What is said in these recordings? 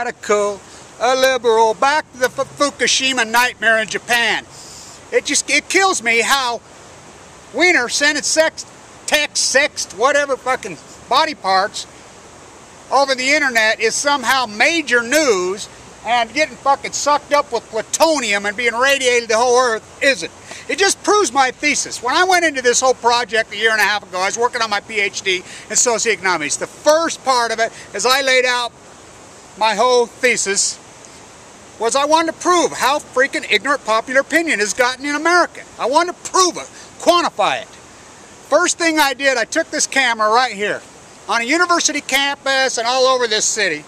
radical, a liberal, back to the Fukushima nightmare in Japan. It kills me how Wiener sending sext, whatever fucking body parts over the internet is somehow major news, and getting fucking sucked up with plutonium and being radiated the whole earth isn't. It just proves my thesis. When I went into this whole project a year and a half ago, I was working on my PhD in socioeconomics. The first part of it, as I laid out my whole thesis, was I wanted to prove how freaking ignorant popular opinion has gotten in America. I wanted to prove it, quantify it. First thing I did, I took this camera right here, on a university campus and all over this city.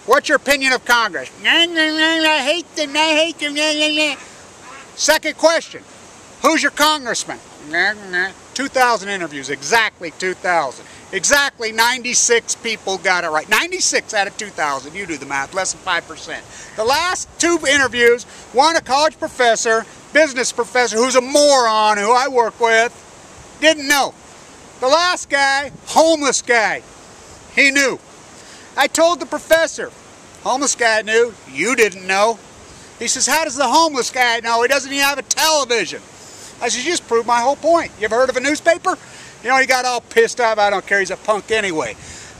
What's your opinion of Congress? I hate them. Second question, who's your congressman? 2,000 interviews, exactly 2,000. Exactly 96 people got it right. 96 out of 2,000, you do the math, less than 5%. The last 2 interviews, one a college professor, business professor, who's a moron who I work with, didn't know. The last guy, homeless guy, he knew. I told the professor, homeless guy knew, you didn't know. He says, how does the homeless guy know? He doesn't even have a television. I said, you just proved my whole point. You ever heard of a newspaper? You know, he got all pissed off. I don't care, he's a punk anyway.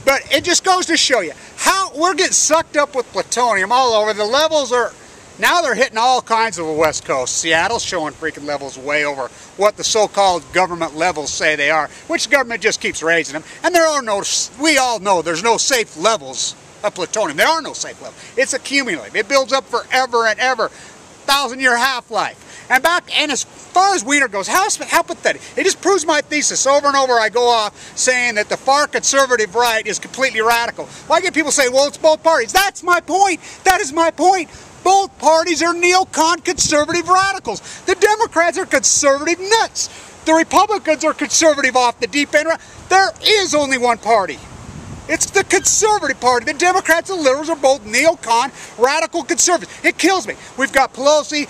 But it just goes to show you how we're getting sucked up with plutonium all over. The levels are, now they're hitting all kinds of the West Coast. Seattle's showing freaking levels way over what the so-called government levels say they are, which the government just keeps raising them. And there are no, we all know there's no safe levels of plutonium. There are no safe levels. It's accumulative. It builds up forever and ever. 1,000-year half-life. And as far as Wiener goes, how pathetic. It just proves my thesis. Over and over I go off saying that the far conservative right is completely radical. Well, I get people say, well, it's both parties. That's my point. That is my point. Both parties are neocon conservative radicals. The Democrats are conservative nuts. The Republicans are conservative off the deep end. There is only one party. It's the conservative party. The Democrats and liberals are both neocon, radical conservatives. It kills me. We've got Pelosi,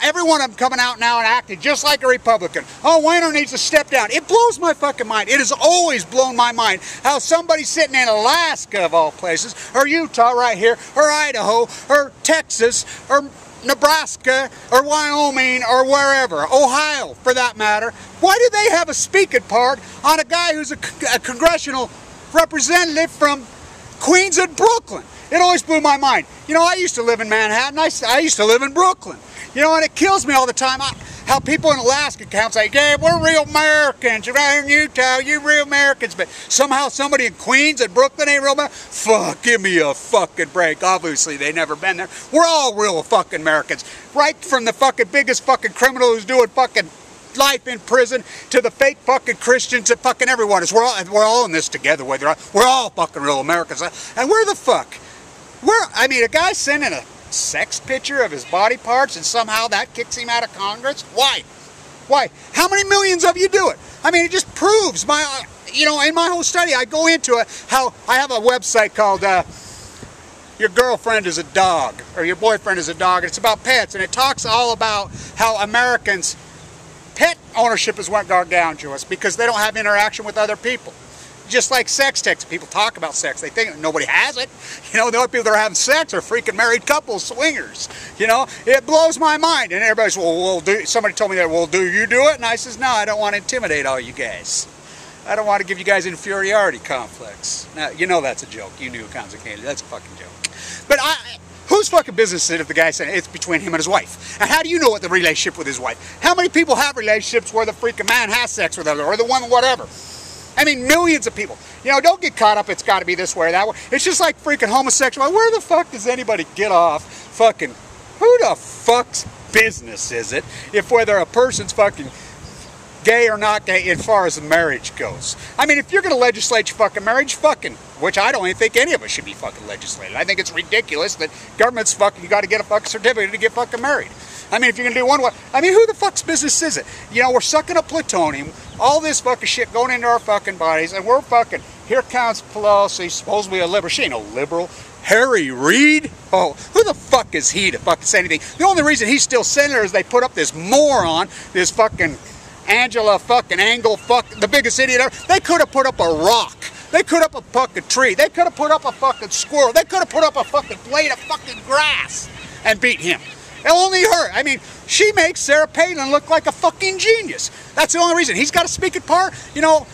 every one of them coming out now and acting just like a Republican. Oh, Weiner needs to step down. It blows my fucking mind. It has always blown my mind how somebody sitting in Alaska, of all places, or Utah right here, or Idaho, or Texas, or Nebraska, or Wyoming, or wherever, Ohio for that matter, why do they have a speaking part on a guy who's a congressional representative from Queens and Brooklyn? It always blew my mind. You know, I used to live in Manhattan. I used to live in Brooklyn. You know, and it kills me all the time how people in Alaska come say, yeah, we're real Americans. Right here in Utah, you're real Americans. But somehow somebody in Queens and Brooklyn ain't real Americans. Fuck, give me a fucking break. Obviously, they never been there. We're all real fucking Americans. Right from the fucking biggest fucking criminal who's doing fucking life in prison to the fake fucking Christians and fucking everyone. We're all in this together. We're all fucking real Americans. And where the fuck? I mean, a guy sending a sex picture of his body parts and somehow that kicks him out of Congress? Why? Why? How many millions of you do it? I mean, it just proves my, you know, in my whole study, I go into it, how I have a website called Your Girlfriend is a Dog, or Your Boyfriend is a Dog, and it's about pets, and it talks all about how Americans, pet ownership is what gargantuous because they don't have interaction with other people. Just like sex text, people talk about sex, they think nobody has it. You know, the only people that are having sex are freaking married couples, swingers. You know, it blows my mind. And everybody's, well, somebody told me that, well, do you do it? And I says, no, I don't want to intimidate all you guys. I don't want to give you guys inferiority complex. Now, you know that's a joke. You knew consequently. That's a fucking joke. But whose fucking business is it if the guy said it's between him and his wife? And how do you know what the relationship with his wife? How many people have relationships where the freaking man has sex with her or the woman, whatever? I mean, millions of people. You know, don't get caught up, it's got to be this way or that way. It's just like freaking homosexual. Where the fuck does anybody get off fucking, who the fuck's business is it if whether a person's fucking gay or not gay as far as the marriage goes? I mean, if you're going to legislate your fucking marriage, fucking, which I don't even think any of us should be fucking legislated. I think it's ridiculous that government's fucking, you got to get a fucking certificate to get fucking married. I mean, if you're going to do one way, I mean, who the fuck's business is it? You know, we're sucking up plutonium, all this fucking shit going into our fucking bodies, and we're fucking, here comes Pelosi, supposedly a liberal. She ain't no liberal. Harry Reid? Oh, who the fuck is he to fucking say anything? The only reason he's still senator is they put up this moron, this fucking Angela fucking Angle, the biggest idiot ever. They could have put up a rock. They could up a fucking tree. They could have put up a fucking squirrel. They could have put up a fucking blade of fucking grass and beat him. Only her. I mean, she makes Sarah Palin look like a fucking genius. That's the only reason. He's got a speaking part. You know,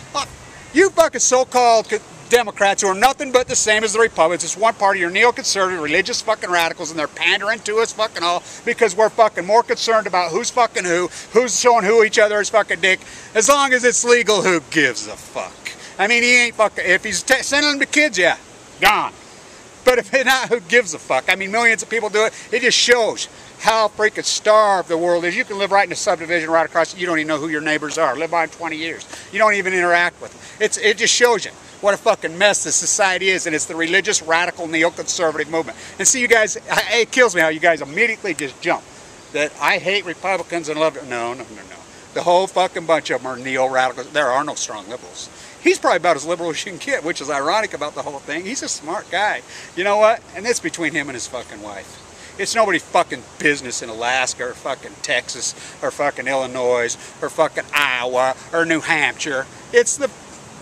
you fucking so-called Democrats who are nothing but the same as the Republicans. It's one party, you're neoconservative, religious fucking radicals, and they're pandering to us fucking all because we're fucking more concerned about who's fucking who's showing who each other is fucking dick. As long as it's legal, who gives a fuck? I mean, he ain't fucking, if he's sending them to kids, yeah, gone. But if it's not, who gives a fuck? I mean, millions of people do it. It just shows how freaking starved the world is. You can live right in a subdivision right across, you don't even know who your neighbors are. Live by them 20 years. You don't even interact with them. It just shows you what a fucking mess this society is, and it's the religious, radical, neoconservative movement. And see, you guys, it kills me how you guys immediately just jump that I hate Republicans and love it. No, no, no, no. The whole fucking bunch of them are neo-radicals. There are no strong liberals. He's probably about as liberal as you can get, which is ironic about the whole thing. He's a smart guy. You know what? And it's between him and his fucking wife. It's nobody's fucking business in Alaska or fucking Texas or fucking Illinois or fucking Iowa or New Hampshire. It's the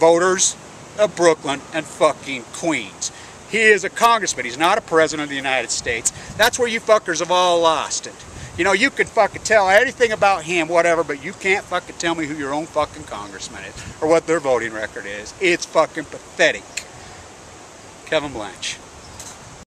voters of Brooklyn and fucking Queens. He is a congressman. He's not a president of the United States. That's where you fuckers have all lost it. You know, you can fucking tell anything about him, whatever, but you can't fucking tell me who your own fucking congressman is or what their voting record is. It's fucking pathetic. Kevin Blanch.